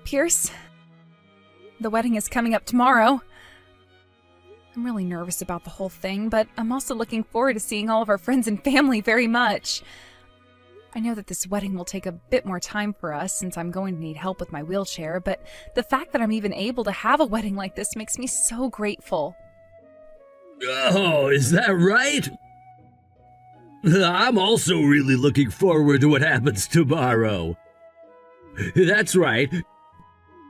Pierce, the wedding is coming up tomorrow. I'm really nervous about the whole thing, but I'm also looking forward to seeing all of our friends and family very much. I know that this wedding will take a bit more time for us since I'm going to need help with my wheelchair, but the fact that I'm even able to have a wedding like this makes me so grateful. Oh, is that right? I'm also really looking forward to what happens tomorrow. That's right.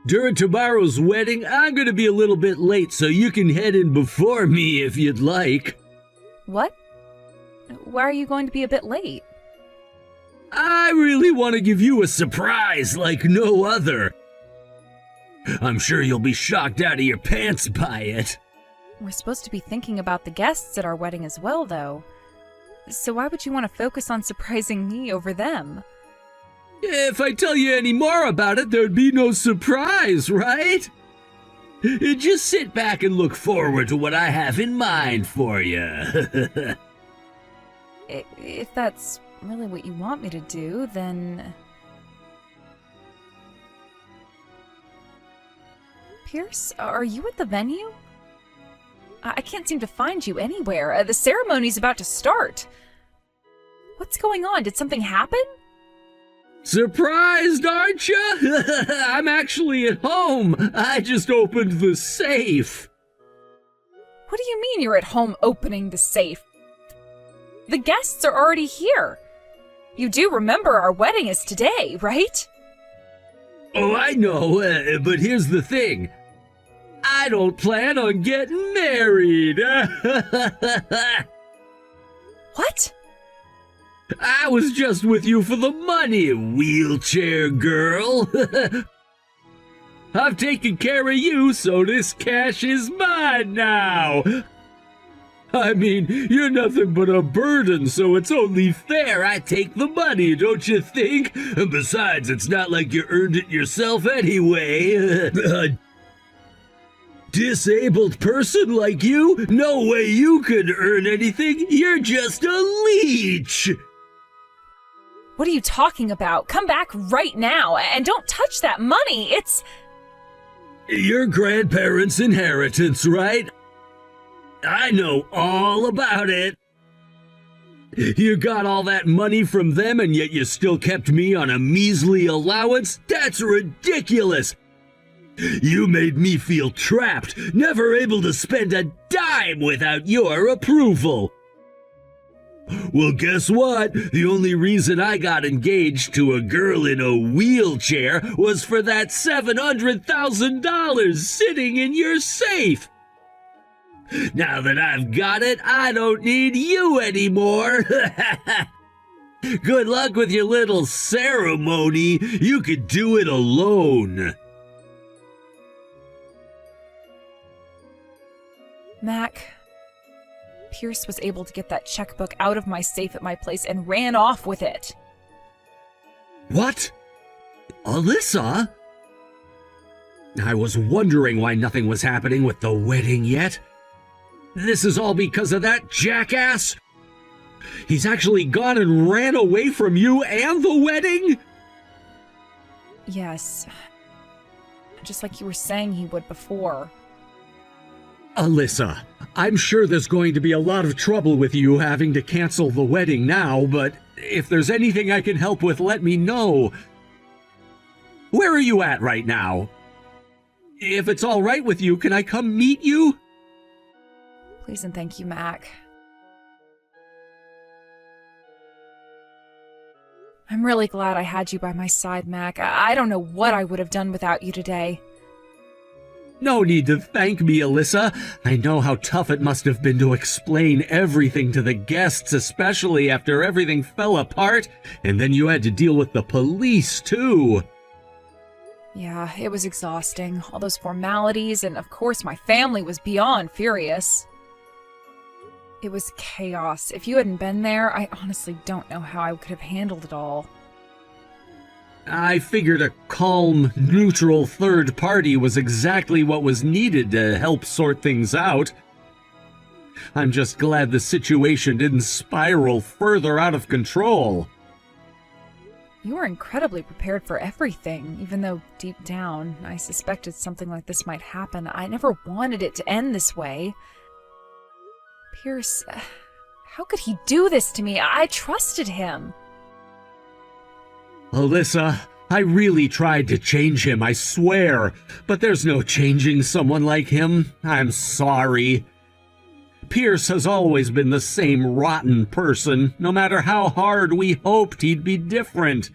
During tomorrow's wedding, I'm going to be a little bit late, so you can head in before me if you'd like. What? Why are you going to be a bit late? I really want to give you a surprise like no other. I'm sure you'll be shocked out of your pants by it. We're supposed to be thinking about the guests at our wedding as well, though. So why would you want to focus on surprising me over them? If I tell you any more about it, there'd be no surprise, right? Just sit back and look forward to what I have in mind for you. If that's really what you want me to do, then... Pierce, are you at the venue? I can't seem to find you anywhere. The ceremony's about to start. What's going on? Did something happen? Surprised, aren't you? I'm actually at home. I just opened the safe. What do you mean you're at home opening the safe? The guests are already here. You do remember our wedding is today, right? Oh, I know, but here's the thing. I don't plan on getting married. What? I was just with you for the money, wheelchair girl. I've taken care of you, so this cash is mine now. I mean, you're nothing but a burden, so it's only fair I take the money, don't you think? And besides, it's not like you earned it yourself anyway. A disabled person like you? No way you could earn anything. You're just a leech. What are you talking about? Come back right now, and don't touch that money. It's... Your grandparents' inheritance, right? I know all about it. You got all that money from them, and yet you still kept me on a measly allowance? That's ridiculous! You made me feel trapped, never able to spend a dime without your approval. Well, guess what? The only reason I got engaged to a girl in a wheelchair was for that $700,000 sitting in your safe. Now that I've got it, I don't need you anymore. Good luck with your little ceremony. You could do it alone. Mac, Pierce was able to get that checkbook out of my safe at my place and ran off with it. What? Alyssa? I was wondering why nothing was happening with the wedding yet. This is all because of that jackass? He's actually gone and ran away from you and the wedding? Yes. Just like you were saying he would before. Alyssa, I'm sure there's going to be a lot of trouble with you having to cancel the wedding now, but if there's anything I can help with, let me know. Where are you at right now? If it's all right with you, can I come meet you? Please and thank you, Mac. I'm really glad I had you by my side, Mac. I don't know what I would have done without you today. No need to thank me, Alyssa. I know how tough it must have been to explain everything to the guests, especially after everything fell apart, and then you had to deal with the police, too. Yeah, it was exhausting. All those formalities, and of course my family was beyond furious. It was chaos. If you hadn't been there, I honestly don't know how I could have handled it all. I figured a calm, neutral third party was exactly what was needed to help sort things out. I'm just glad the situation didn't spiral further out of control. You were incredibly prepared for everything, even though deep down I suspected something like this might happen. I never wanted it to end this way. Pierce, how could he do this to me? I trusted him. Alyssa, I really tried to change him, I swear. But there's no changing someone like him. I'm sorry. Pierce has always been the same rotten person, no matter how hard we hoped he'd be different.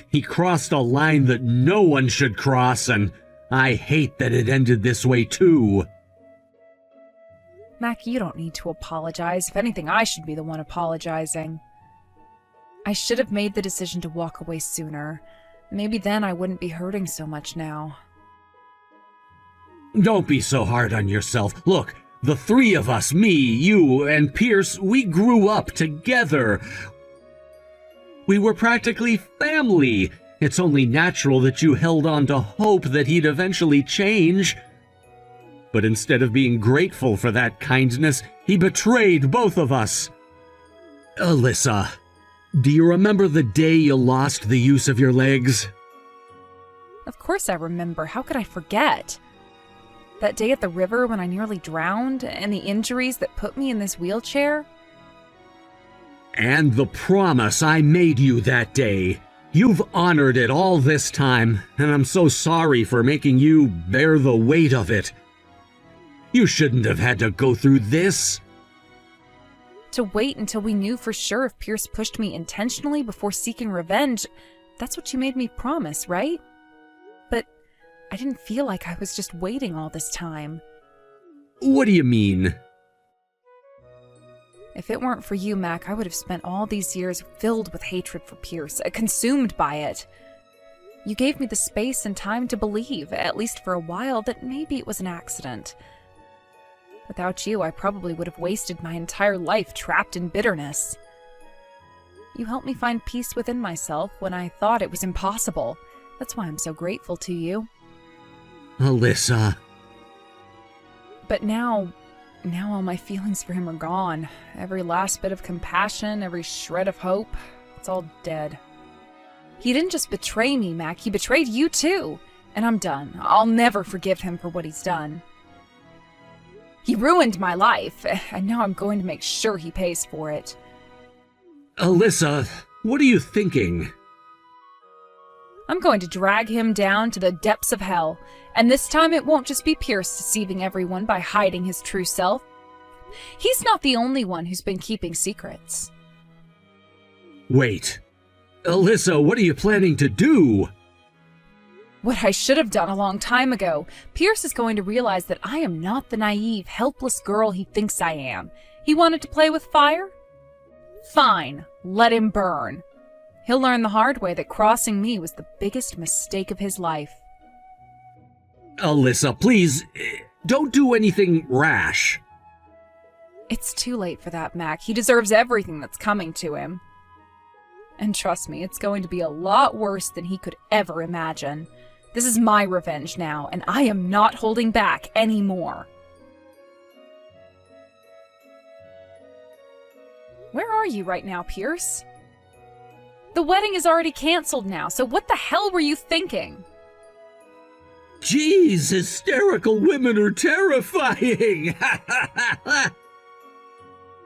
He crossed a line that no one should cross, and I hate that it ended this way too. Mac, you don't need to apologize. If anything, I should be the one apologizing. I should have made the decision to walk away sooner. Maybe then I wouldn't be hurting so much now. Don't be so hard on yourself. Look, the three of us, me, you, and Pierce, we grew up together. We were practically family. It's only natural that you held on to hope that he'd eventually change. But instead of being grateful for that kindness, he betrayed both of us. Alyssa, do you remember the day you lost the use of your legs? Of course I remember. How could I forget? That day at the river when I nearly drowned, and the injuries that put me in this wheelchair? And the promise I made you that day. You've honored it all this time, and I'm so sorry for making you bear the weight of it. You shouldn't have had to go through this. To wait until we knew for sure if Pierce pushed me intentionally before seeking revenge, that's what you made me promise, right? But I didn't feel like I was just waiting all this time. What do you mean? If it weren't for you, Mac, I would have spent all these years filled with hatred for Pierce, consumed by it. You gave me the space and time to believe, at least for a while, that maybe it was an accident. Without you, I probably would have wasted my entire life trapped in bitterness. You helped me find peace within myself when I thought it was impossible. That's why I'm so grateful to you. Alyssa. But now all my feelings for him are gone. Every last bit of compassion, every shred of hope, it's all dead. He didn't just betray me, Mac, he betrayed you too. And I'm done. I'll never forgive him for what he's done. He ruined my life, and now I'm going to make sure he pays for it. Alyssa, what are you thinking? I'm going to drag him down to the depths of hell, and this time it won't just be Pierce deceiving everyone by hiding his true self. He's not the only one who's been keeping secrets. Wait. Alyssa, what are you planning to do? What I should have done a long time ago. Pierce is going to realize that I am not the naive, helpless girl he thinks I am. He wanted to play with fire? Fine, let him burn. He'll learn the hard way that crossing me was the biggest mistake of his life. Alyssa, please, don't do anything rash. It's too late for that, Mac. He deserves everything that's coming to him. And trust me, it's going to be a lot worse than he could ever imagine. This is my revenge now, and I am not holding back anymore. Where are you right now, Pierce? The wedding is already canceled now, so what the hell were you thinking? Jeez, hysterical women are terrifying!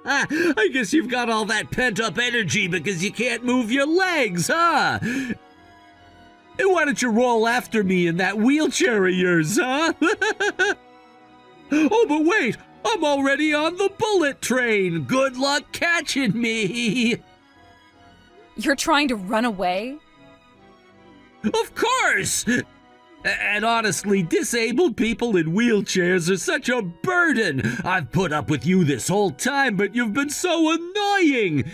I guess you've got all that pent-up energy because you can't move your legs, huh? And why don't you roll after me in that wheelchair of yours, huh? Oh, but wait! I'm already on the bullet train! Good luck catching me! You're trying to run away? Of course! And honestly, disabled people in wheelchairs are such a burden! I've put up with you this whole time, but you've been so annoying!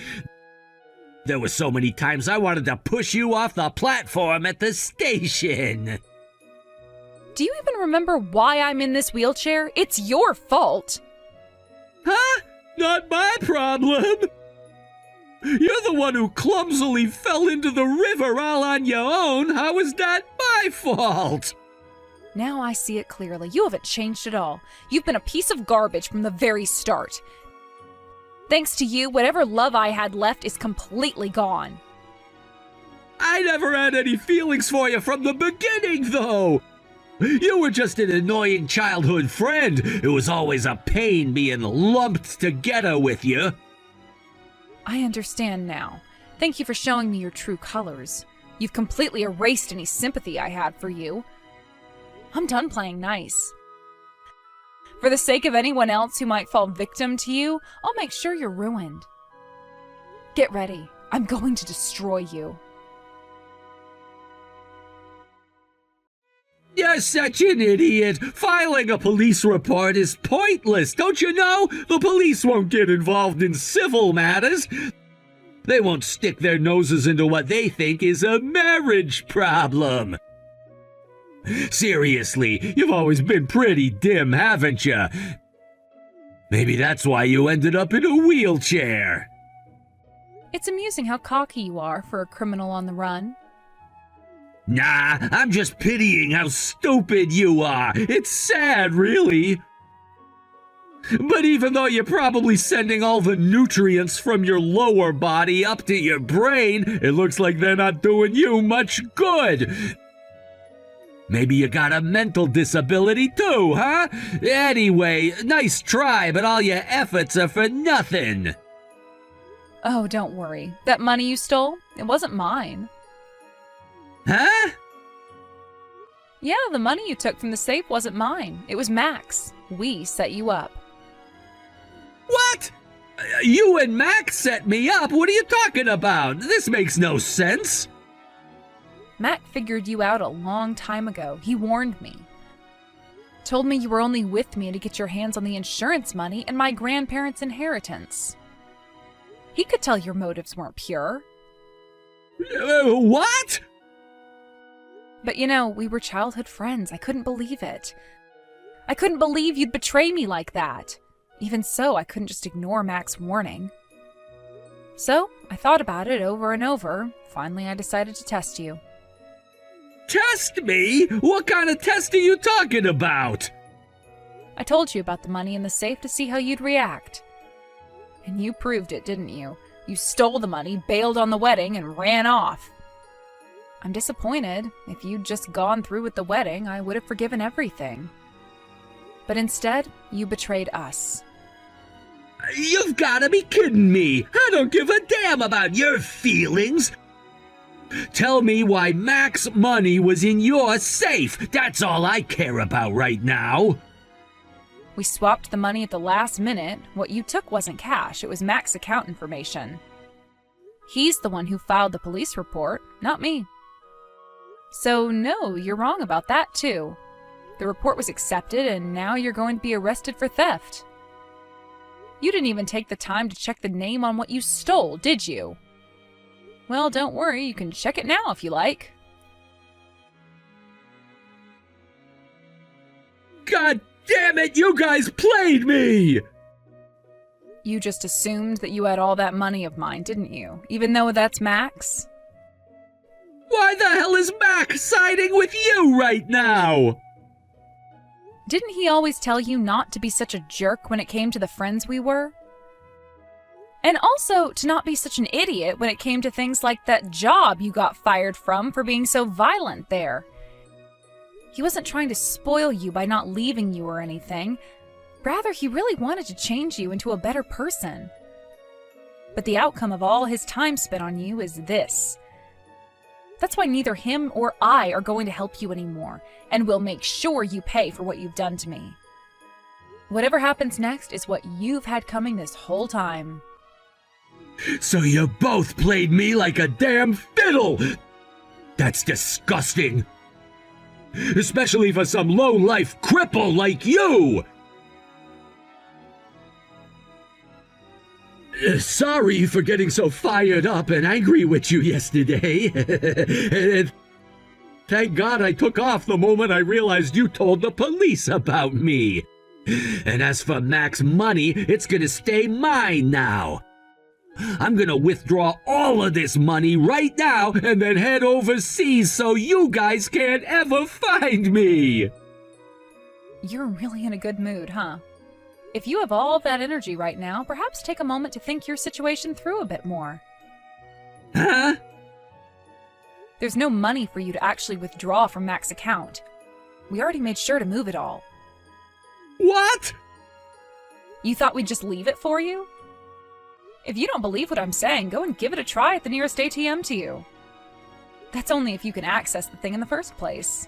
There were so many times I wanted to push you off the platform at the station! Do you even remember why I'm in this wheelchair? It's your fault! Huh? Not my problem! You're the one who clumsily fell into the river all on your own. How is that my fault? Now I see it clearly. You haven't changed at all. You've been a piece of garbage from the very start. Thanks to you, whatever love I had left is completely gone. I never had any feelings for you from the beginning, though. You were just an annoying childhood friend. It was always a pain being lumped together with you. I understand now. Thank you for showing me your true colors. You've completely erased any sympathy I had for you. I'm done playing nice. For the sake of anyone else who might fall victim to you, I'll make sure you're ruined. Get ready. I'm going to destroy you. You're such an idiot. Filing a police report is pointless, don't you know? The police won't get involved in civil matters. They won't stick their noses into what they think is a marriage problem. Seriously, you've always been pretty dim, haven't you? Maybe that's why you ended up in a wheelchair. It's amusing how cocky you are for a criminal on the run. Nah, I'm just pitying how stupid you are. It's sad, really. But even though you're probably sending all the nutrients from your lower body up to your brain, it looks like they're not doing you much good. Maybe you got a mental disability too, huh? Anyway, nice try, but all your efforts are for nothing. Oh, don't worry. That money you stole, it wasn't mine. Huh? Yeah, the money you took from the safe wasn't mine. It was Max. We set you up. What? You and Max set me up? What are you talking about? This makes no sense. Mac figured you out a long time ago. He warned me. Told me you were only with me to get your hands on the insurance money and my grandparents' inheritance. He could tell your motives weren't pure. What? But you know, we were childhood friends. I couldn't believe it. I couldn't believe you'd betray me like that. Even so, I couldn't just ignore Mac's warning. So, I thought about it over and over. Finally, I decided to test you. Test me? What kind of test are you talking about? I told you about the money in the safe to see how you'd react. And you proved it, didn't you? You stole the money, bailed on the wedding, and ran off. I'm disappointed. If you'd just gone through with the wedding, I would have forgiven everything. But instead, you betrayed us. You've gotta be kidding me! I don't give a damn about your feelings! Tell me why Mac's money was in your safe! That's all I care about right now! We swapped the money at the last minute. What you took wasn't cash, it was Mac's account information. He's the one who filed the police report, not me. So no, you're wrong about that too. The report was accepted and now you're going to be arrested for theft. You didn't even take the time to check the name on what you stole, did you? Well, don't worry, you can check it now if you like. God damn it, you guys played me! You just assumed that you had all that money of mine, didn't you? Even though that's Mac's? Why the hell is Mac siding with you right now? Didn't he always tell you not to be such a jerk when it came to the friends we were? And also to not be such an idiot when it came to things like that job you got fired from for being so violent there. He wasn't trying to spoil you by not leaving you or anything. Rather, he really wanted to change you into a better person. But the outcome of all his time spent on you is this. That's why neither him or I are going to help you anymore, and we'll make sure you pay for what you've done to me. Whatever happens next is what you've had coming this whole time. So you both played me like a damn fiddle! That's disgusting! Especially for some low-life cripple like you! Sorry for getting so fired up and angry with you yesterday. And thank God I took off the moment I realized you told the police about me. And as for Mac's money, it's gonna stay mine now. I'm gonna withdraw all of this money right now and then head overseas so you guys can't ever find me. You're really in a good mood, huh? If you have all that energy right now, perhaps take a moment to think your situation through a bit more. Huh? There's no money for you to actually withdraw from Mac's account. We already made sure to move it all. What? You thought we'd just leave it for you? If you don't believe what I'm saying, go and give it a try at the nearest ATM to you. That's only if you can access the thing in the first place.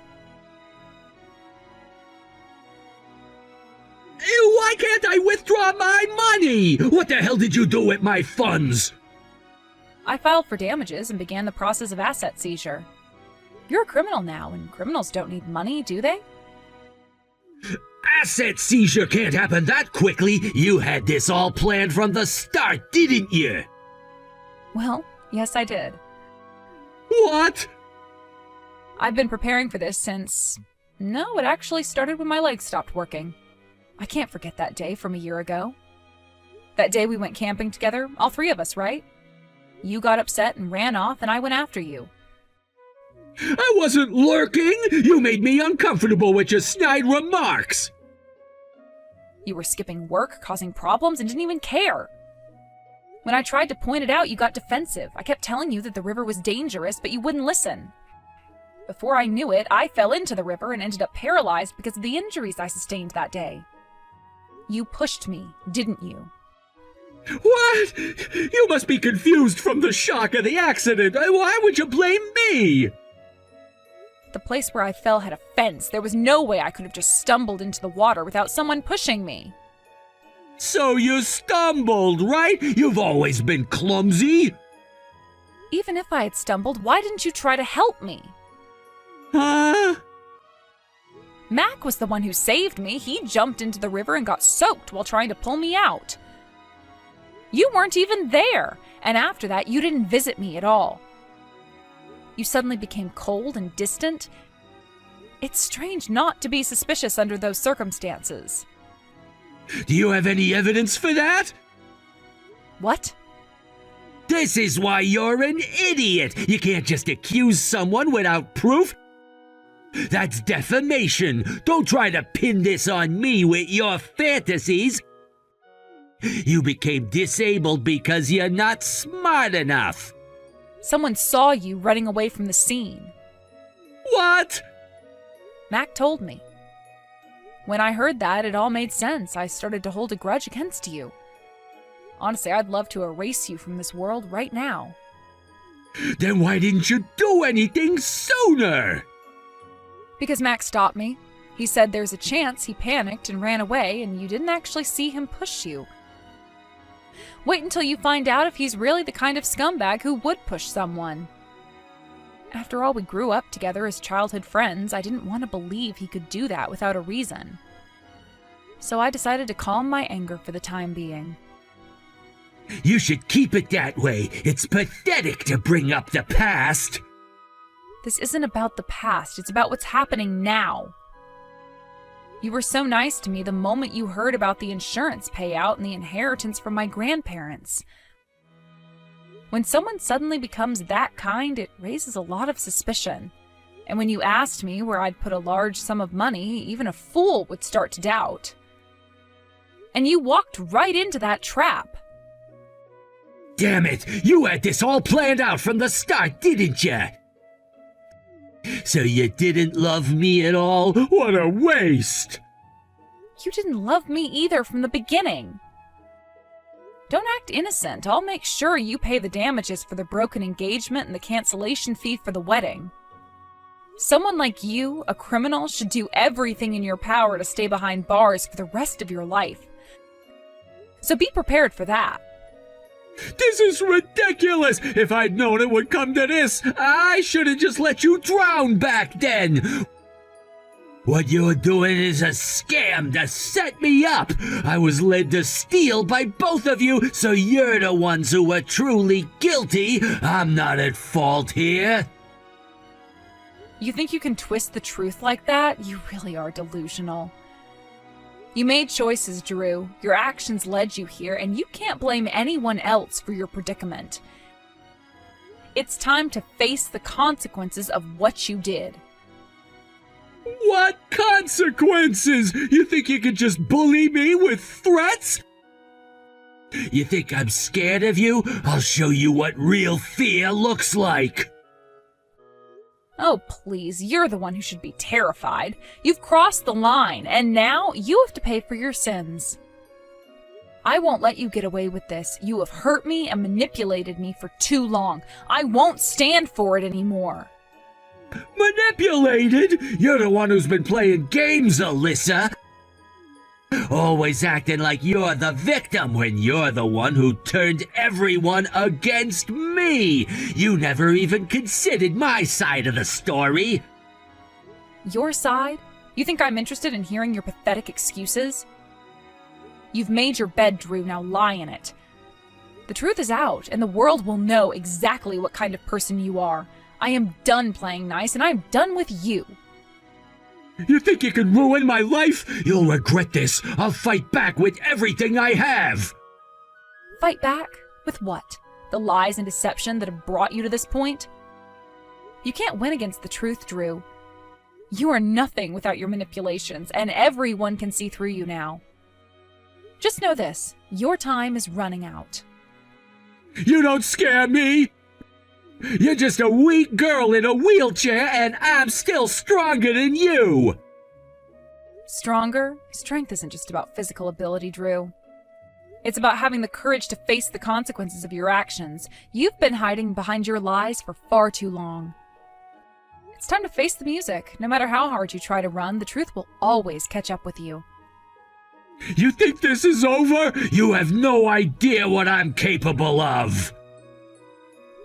Why can't I withdraw my money? What the hell did you do with my funds? I filed for damages and began the process of asset seizure. You're a criminal now, and criminals don't need money, do they? Asset seizure can't happen that quickly. You had this all planned from the start, didn't you? Well, yes, I did. What? I've been preparing for this since... No, it actually started when my legs stopped working. I can't forget that day from a year ago. That day we went camping together, all three of us, right? You got upset and ran off, and I went after you. I wasn't lurking! You made me uncomfortable with your snide remarks! You were skipping work, causing problems, and didn't even care. When I tried to point it out, you got defensive. I kept telling you that the river was dangerous, but you wouldn't listen. Before I knew it, I fell into the river and ended up paralyzed because of the injuries I sustained that day. You pushed me, didn't you? What? You must be confused from the shock of the accident. Why would you blame me? The place where I fell had a fence. There was no way I could have just stumbled into the water without someone pushing me. So you stumbled, right? You've always been clumsy. Even if I had stumbled, why didn't you try to help me? Huh? Mac was the one who saved me. He jumped into the river and got soaked while trying to pull me out. You weren't even there, and after that, you didn't visit me at all. You suddenly became cold and distant. It's strange not to be suspicious under those circumstances. Do you have any evidence for that? What? This is why you're an idiot. You can't just accuse someone without proof. That's defamation. Don't try to pin this on me with your fantasies. You became disabled because you're not smart enough. Someone saw you running away from the scene. What? Mac told me. When I heard that, it all made sense. I started to hold a grudge against you. Honestly, I'd love to erase you from this world right now. Then why didn't you do anything sooner? Because Mac stopped me. He said there's a chance he panicked and ran away, and you didn't actually see him push you. Wait until you find out if he's really the kind of scumbag who would push someone. After all, we grew up together as childhood friends. I didn't want to believe he could do that without a reason. So I decided to calm my anger for the time being. You should keep it that way. It's pathetic to bring up the past. This isn't about the past. It's about what's happening now. You were so nice to me the moment you heard about the insurance payout and the inheritance from my grandparents. When someone suddenly becomes that kind, it raises a lot of suspicion. And when you asked me where I'd put a large sum of money, even a fool would start to doubt. And you walked right into that trap. Damn it! You had this all planned out from the start, didn't you? So you didn't love me at all? What a waste! You didn't love me either from the beginning. Don't act innocent. I'll make sure you pay the damages for the broken engagement and the cancellation fee for the wedding. Someone like you, a criminal, should do everything in your power to stay behind bars for the rest of your life. So be prepared for that. This is ridiculous! If I'd known it would come to this, I should have just let you drown back then! What you're doing is a scam to set me up! I was led to steal by both of you, so you're the ones who were truly guilty! I'm not at fault here! You think you can twist the truth like that? You really are delusional. You made choices, Drew. Your actions led you here, and you can't blame anyone else for your predicament. It's time to face the consequences of what you did. What consequences? You think you could just bully me with threats? You think I'm scared of you? I'll show you what real fear looks like. Oh, please, you're the one who should be terrified. You've crossed the line, and now you have to pay for your sins. I won't let you get away with this. You have hurt me and manipulated me for too long. I won't stand for it anymore. Manipulated? You're the one who's been playing games, Alyssa. Always acting like you're the victim when you're the one who turned everyone against me. You never even considered my side of the story. Your side? You think I'm interested in hearing your pathetic excuses? You've made your bed, Drew, now lie in it. The truth is out, and the world will know exactly what kind of person you are. I am done playing nice, and I'm done with you. You think you can ruin my life? You'll regret this. I'll fight back with everything I have. Fight back? With what? The lies and deception that have brought you to this point? You can't win against the truth, Drew. You are nothing without your manipulations, and everyone can see through you now. Just know this, your time is running out. You don't scare me! You're just a weak girl in a wheelchair, and I'm still stronger than you! Stronger? Strength isn't just about physical ability, Drew. It's about having the courage to face the consequences of your actions. You've been hiding behind your lies for far too long. It's time to face the music. No matter how hard you try to run, the truth will always catch up with you. You think this is over? You have no idea what I'm capable of!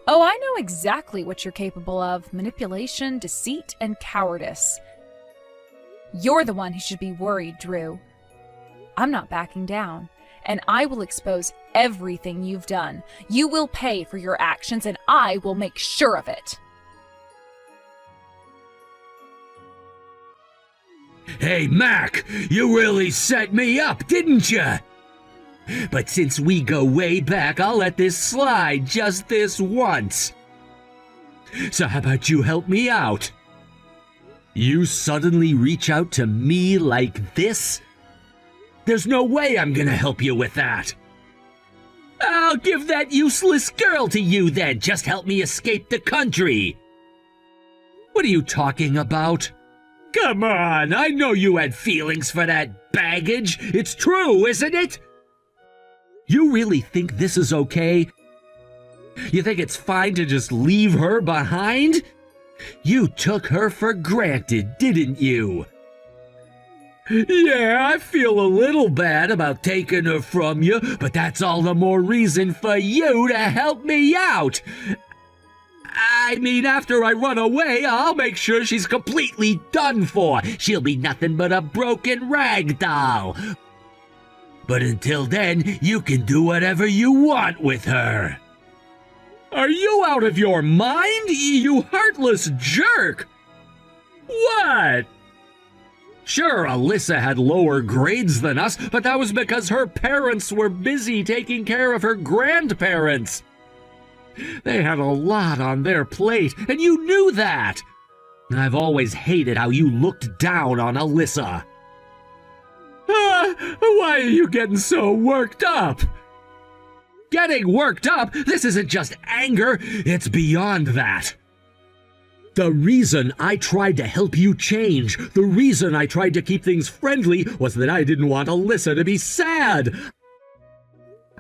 Oh, I know exactly what you're capable of. Manipulation, deceit, and cowardice. You're the one who should be worried, Drew. I'm not backing down, and I will expose everything you've done. You will pay for your actions, and I will make sure of it. Hey, Mac, you really set me up, didn't you? But since we go way back, I'll let this slide just this once. So how about you help me out? You suddenly reach out to me like this? There's no way I'm gonna help you with that. I'll give that useless girl to you then. Just help me escape the country. What are you talking about? Come on, I know you had feelings for that baggage. It's true, isn't it? You really think this is okay? You think it's fine to just leave her behind? You took her for granted, didn't you? Yeah, I feel a little bad about taking her from you, but that's all the more reason for you to help me out. I mean, after I run away, I'll make sure she's completely done for. She'll be nothing but a broken rag doll. But until then, you can do whatever you want with her. Are you out of your mind, you heartless jerk? What? Sure, Alyssa had lower grades than us, but that was because her parents were busy taking care of her grandparents. They had a lot on their plate, and you knew that. I've always hated how you looked down on Alyssa. Why are you getting so worked up? Getting worked up? This isn't just anger, it's beyond that. The reason I tried to help you change, the reason I tried to keep things friendly was that I didn't want Alyssa to be sad.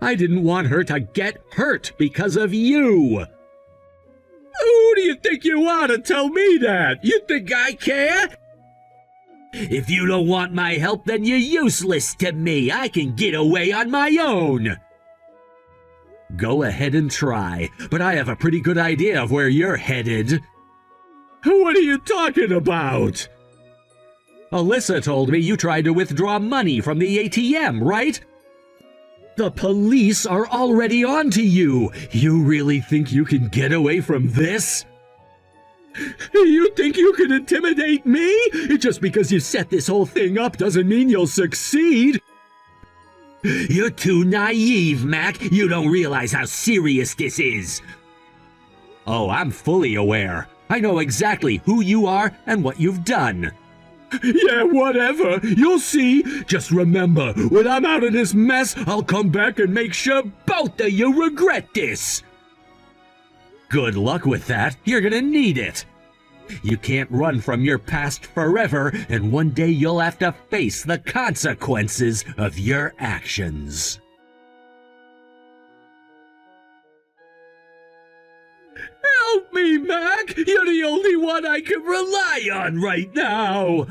I didn't want her to get hurt because of you. Who do you think you are to tell me that? You think I care? If you don't want my help, then you're useless to me. I can get away on my own. Go ahead and try, but I have a pretty good idea of where you're headed. What are you talking about? Alyssa told me you tried to withdraw money from the ATM, right? The police are already on to you. You really think you can get away from this? You think you can intimidate me? Just because you set this whole thing up doesn't mean you'll succeed. You're too naive, Mac. You don't realize how serious this is. Oh, I'm fully aware. I know exactly who you are and what you've done. Yeah, whatever. You'll see. Just remember, when I'm out of this mess, I'll come back and make sure both of you regret this. Good luck with that. You're gonna need it. You can't run from your past forever, and one day you'll have to face the consequences of your actions. Help me, Mac! You're the only one I can rely on right now!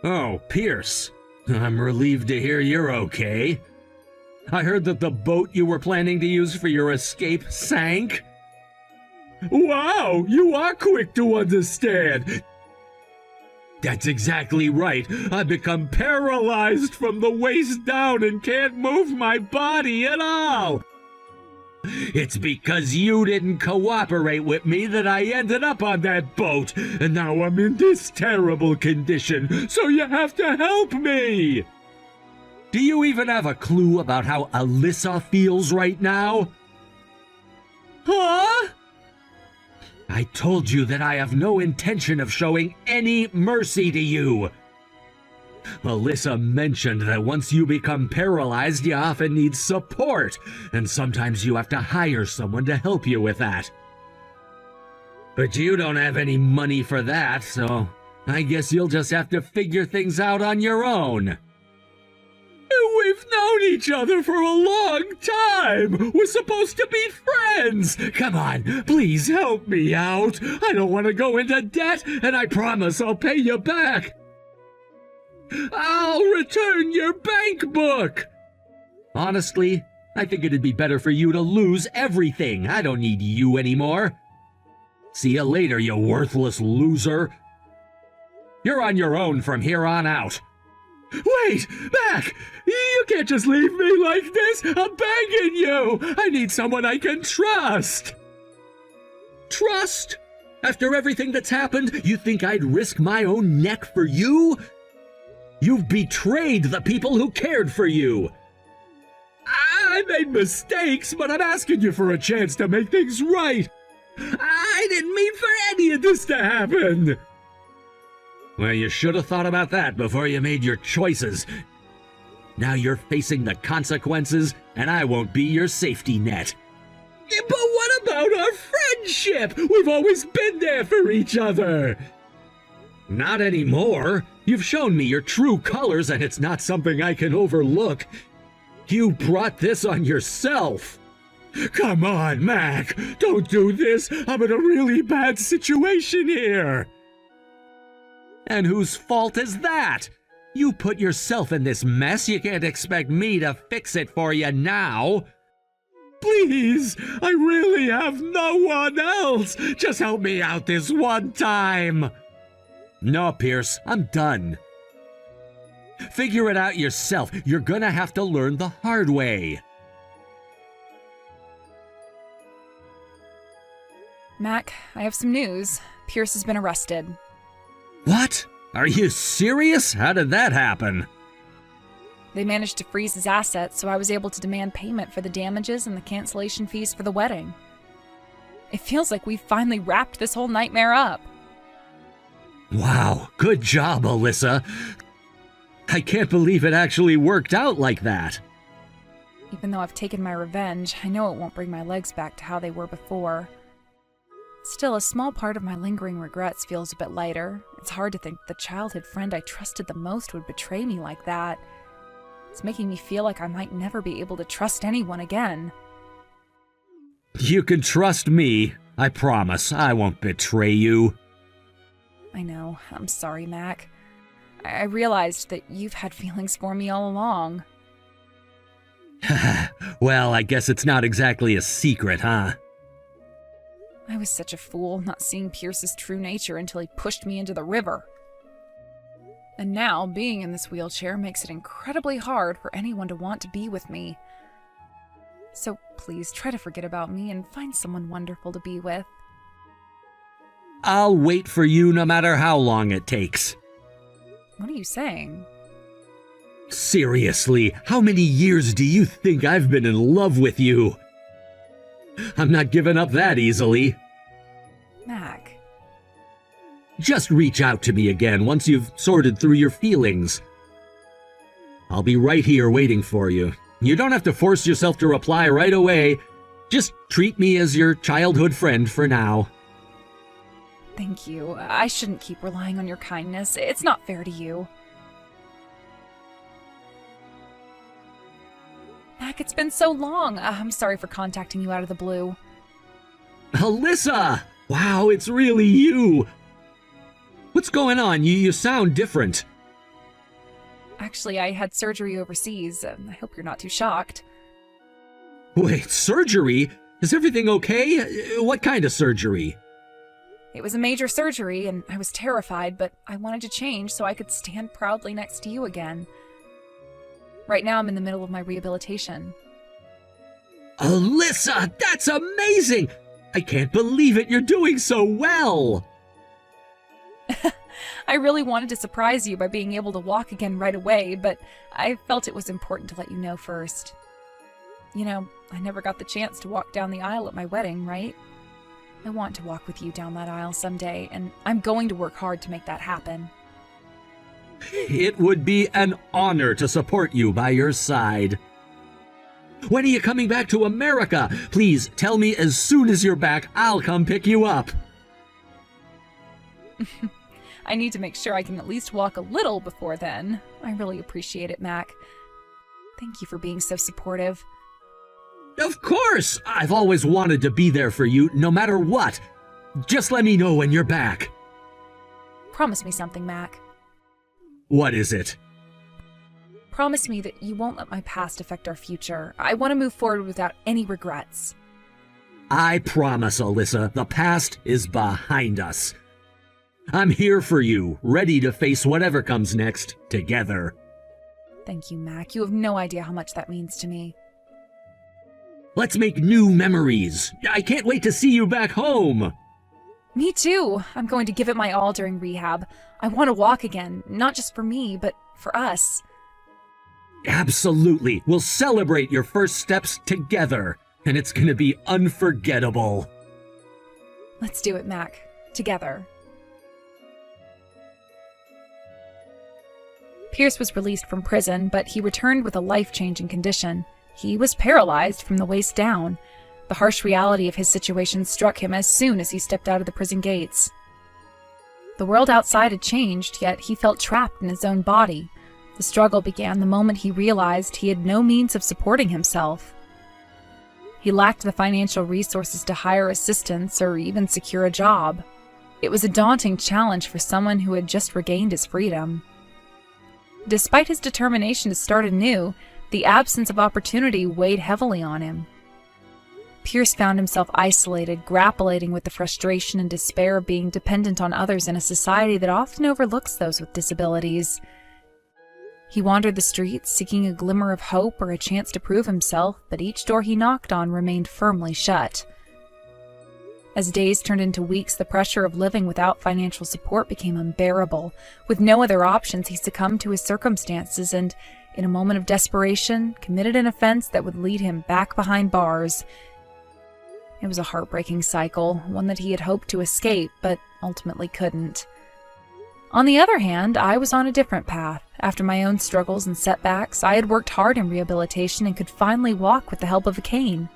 Oh, Pierce. I'm relieved to hear you're okay. I heard that the boat you were planning to use for your escape sank. Wow, you are quick to understand. That's exactly right. I've become paralyzed from the waist down and can't move my body at all. It's because you didn't cooperate with me that I ended up on that boat, and now I'm in this terrible condition, so you have to help me! Do you even have a clue about how Alyssa feels right now? Huh? I told you that I have no intention of showing any mercy to you. Alyssa mentioned that once you become paralyzed, you often need support, and sometimes you have to hire someone to help you with that. But you don't have any money for that, so I guess you'll just have to figure things out on your own. We've known each other for a long time! We're supposed to be friends! Come on, please help me out! I don't want to go into debt, and I promise I'll pay you back! I'll return your bank book! Honestly, I think it'd be better for you to lose everything. I don't need you anymore. See you later, you worthless loser. You're on your own from here on out. Wait, Mac! You can't just leave me like this! I'm begging you! I need someone I can trust! Trust? After everything that's happened, you think I'd risk my own neck for you? You've betrayed the people who cared for you! I made mistakes, but I'm asking you for a chance to make things right! I didn't mean for any of this to happen! Well, you should have thought about that before you made your choices. Now you're facing the consequences, and I won't be your safety net. But what about our friendship? We've always been there for each other. Not anymore. You've shown me your true colors, and it's not something I can overlook. You brought this on yourself. Come on, Mac. Don't do this. I'm in a really bad situation here. And whose fault is that? You put yourself in this mess. You can't expect me to fix it for you now. Please, I really have no one else. Just help me out this one time. No, Pierce, I'm done. Figure it out yourself. You're gonna have to learn the hard way. Mac, I have some news. Pierce has been arrested. What? Are you serious? How did that happen? They managed to freeze his assets, so I was able to demand payment for the damages and the cancellation fees for the wedding. It feels like we've finally wrapped this whole nightmare up. Wow, good job, Alyssa. I can't believe it actually worked out like that. Even though I've taken my revenge, I know it won't bring my legs back to how they were before. Still, a small part of my lingering regrets feels a bit lighter. It's hard to think the childhood friend I trusted the most would betray me like that. It's making me feel like I might never be able to trust anyone again. You can trust me. I promise I won't betray you. I know. I'm sorry, Mac. I realized that you've had feelings for me all along. Well, I guess it's not exactly a secret, huh? I was such a fool, not seeing Pierce's true nature until he pushed me into the river. And now, being in this wheelchair makes it incredibly hard for anyone to want to be with me. So please, try to forget about me and find someone wonderful to be with. I'll wait for you no matter how long it takes. What are you saying? Seriously, how many years do you think I've been in love with you? I'm not giving up that easily. Mac. Just reach out to me again once you've sorted through your feelings. I'll be right here waiting for you. You don't have to force yourself to reply right away. Just treat me as your childhood friend for now. Thank you. I shouldn't keep relying on your kindness. It's not fair to you. Mac, it's been so long. I'm sorry for contacting you out of the blue. Alyssa! Wow, it's really you! What's going on? You sound different. Actually, I had surgery overseas. I hope you're not too shocked. Wait, surgery? Is everything okay? What kind of surgery? It was a major surgery, and I was terrified, but I wanted to change so I could stand proudly next to you again. Right now, I'm in the middle of my rehabilitation. Alyssa, that's amazing! I can't believe it, you're doing so well! I really wanted to surprise you by being able to walk again right away, but I felt it was important to let you know first. You know, I never got the chance to walk down the aisle at my wedding, right? I want to walk with you down that aisle someday, and I'm going to work hard to make that happen. It would be an honor to support you by your side. When are you coming back to America? Please tell me as soon as you're back, I'll come pick you up. I need to make sure I can at least walk a little before then. I really appreciate it, Mac. Thank you for being so supportive. Of course! I've always wanted to be there for you, no matter what. Just let me know when you're back. Promise me something, Mac. What is it? Promise me that you won't let my past affect our future. I want to move forward without any regrets. I promise, Alyssa, the past is behind us. I'm here for you, ready to face whatever comes next, together. Thank you, Mac. You have no idea how much that means to me. Let's make new memories. I can't wait to see you back home. Me too. I'm going to give it my all during rehab. I want to walk again, not just for me, but for us. Absolutely. We'll celebrate your first steps together, and it's going to be unforgettable. Let's do it, Mac. Together. Pierce was released from prison, but he returned with a life-changing condition. He was paralyzed from the waist down. The harsh reality of his situation struck him as soon as he stepped out of the prison gates. The world outside had changed, yet he felt trapped in his own body. The struggle began the moment he realized he had no means of supporting himself. He lacked the financial resources to hire assistance or even secure a job. It was a daunting challenge for someone who had just regained his freedom. Despite his determination to start anew, the absence of opportunity weighed heavily on him. Pierce found himself isolated, grappling with the frustration and despair of being dependent on others in a society that often overlooks those with disabilities. He wandered the streets, seeking a glimmer of hope or a chance to prove himself, but each door he knocked on remained firmly shut. As days turned into weeks, the pressure of living without financial support became unbearable. With no other options, he succumbed to his circumstances and, in a moment of desperation, committed an offense that would lead him back behind bars. It was a heartbreaking cycle, one that he had hoped to escape, but ultimately couldn't. On the other hand, I was on a different path. After my own struggles and setbacks, I had worked hard in rehabilitation and could finally walk with the help of a cane.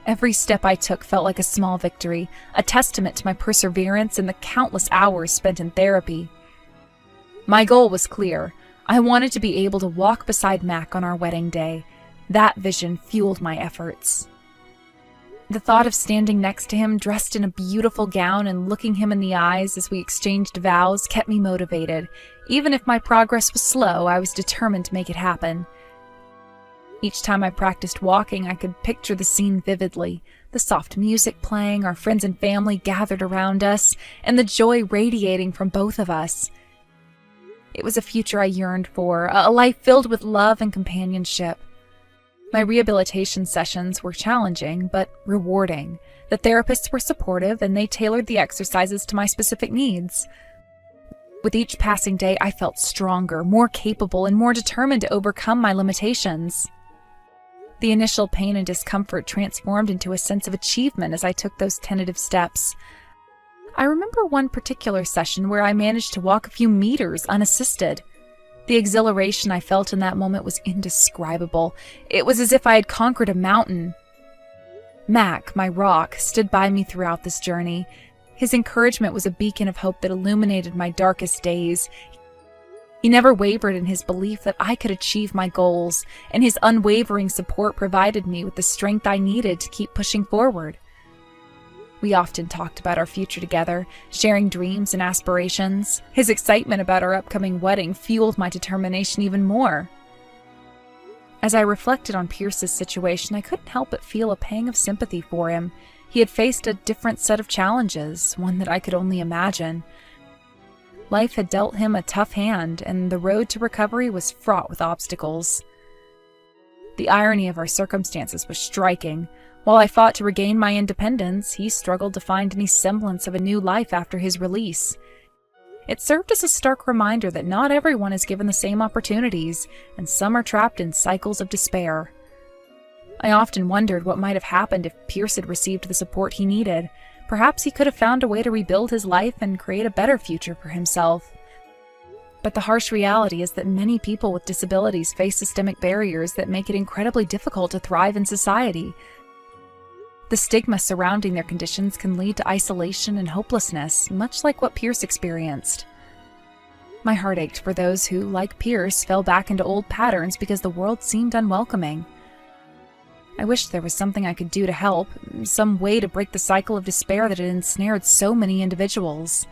Every step I took felt like a small victory, a testament to my perseverance and the countless hours spent in therapy. My goal was clear. I wanted to be able to walk beside Mac on our wedding day. That vision fueled my efforts. The thought of standing next to him, dressed in a beautiful gown and looking him in the eyes as we exchanged vows, kept me motivated. Even if my progress was slow, I was determined to make it happen. Each time I practiced walking, I could picture the scene vividly. The soft music playing, our friends and family gathered around us, and the joy radiating from both of us. It was a future I yearned for, a life filled with love and companionship. My rehabilitation sessions were challenging, but rewarding. The therapists were supportive, and they tailored the exercises to my specific needs. With each passing day, I felt stronger, more capable, and more determined to overcome my limitations. The initial pain and discomfort transformed into a sense of achievement as I took those tentative steps. I remember one particular session where I managed to walk a few meters unassisted. The exhilaration I felt in that moment was indescribable. It was as if I had conquered a mountain. Mac, my rock, stood by me throughout this journey. His encouragement was a beacon of hope that illuminated my darkest days. He never wavered in his belief that I could achieve my goals, and his unwavering support provided me with the strength I needed to keep pushing forward. We often talked about our future together, sharing dreams and aspirations. His excitement about our upcoming wedding fueled my determination even more. As I reflected on Pierce's situation, I couldn't help but feel a pang of sympathy for him. He had faced a different set of challenges, one that I could only imagine. Life had dealt him a tough hand, and the road to recovery was fraught with obstacles. The irony of our circumstances was striking. While I fought to regain my independence, he struggled to find any semblance of a new life after his release. It served as a stark reminder that not everyone is given the same opportunities, and some are trapped in cycles of despair. I often wondered what might have happened if Pierce had received the support he needed. Perhaps he could have found a way to rebuild his life and create a better future for himself. But the harsh reality is that many people with disabilities face systemic barriers that make it incredibly difficult to thrive in society. The stigma surrounding their conditions can lead to isolation and hopelessness, much like what Pierce experienced. My heart ached for those who, like Pierce, fell back into old patterns because the world seemed unwelcoming. I wished there was something I could do to help, some way to break the cycle of despair that had ensnared so many individuals.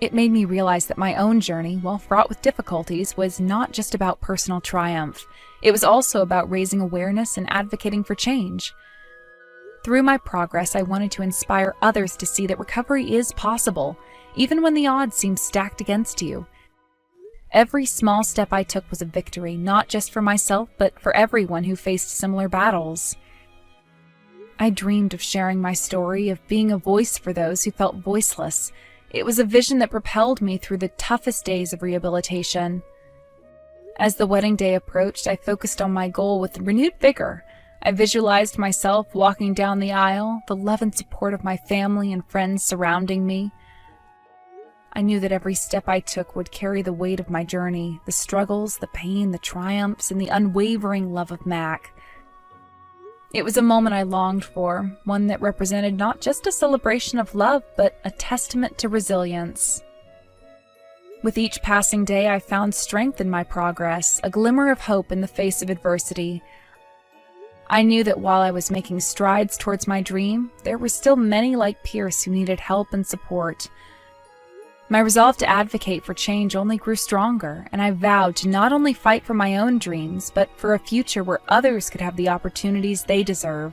It made me realize that my own journey, while fraught with difficulties, was not just about personal triumph. It was also about raising awareness and advocating for change. Through my progress, I wanted to inspire others to see that recovery is possible, even when the odds seem stacked against you. Every small step I took was a victory, not just for myself, but for everyone who faced similar battles. I dreamed of sharing my story, of being a voice for those who felt voiceless. It was a vision that propelled me through the toughest days of rehabilitation. As the wedding day approached, I focused on my goal with renewed vigor. I visualized myself walking down the aisle, the love and support of my family and friends surrounding me. I knew that every step I took would carry the weight of my journey, the struggles, the pain, the triumphs, and the unwavering love of Mac. It was a moment I longed for, one that represented not just a celebration of love, but a testament to resilience. With each passing day, I found strength in my progress, a glimmer of hope in the face of adversity. I knew that while I was making strides towards my dream, there were still many like Pierce who needed help and support. My resolve to advocate for change only grew stronger, and I vowed to not only fight for my own dreams, but for a future where others could have the opportunities they deserve.